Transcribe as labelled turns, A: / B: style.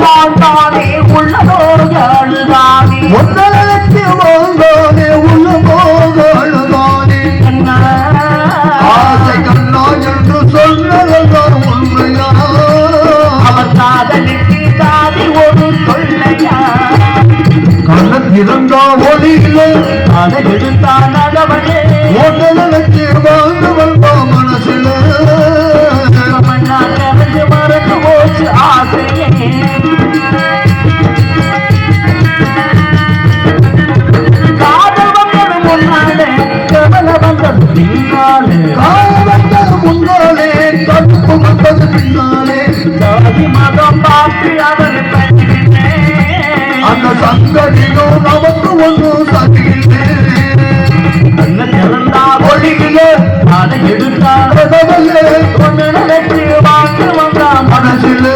A: வாழ்ந்தானே உள்ளதோடு அழுதானே
B: ஒன்றலட்சி வாழ்ந்தானே உள்ள போதானே ஆசை கண்ணா என்று சொன்னதான் உண்மையா
A: அவர் காதலுக்கு காதி ஒரு சொல்லையா
B: கண்ணத்திருந்தா ஒளியிலே
A: அதை எடுத்தான் அகவனே
B: ஒன்றலட்சி வாழ்ந்தவள் மனசில
A: மறந்து போச்சு ஆசையே காதல் வந்தது முன்னாலே கவல வந்தது பின்னாலே
B: முன்னாலே தடுப்பு வந்தது பின்னாலே
A: ஜாதி மதம் பார்த்து அவர்
B: அந்த சங்கதியும் நமக்கு ஒன்றும் சதியில்லை
A: கண்ண திறந்தா ஒளியிலே அதை எடுத்தால்
B: கடவுளே
A: ஒன்று நினைத்து வாழ்ந்து வந்தான்
B: மனசிலே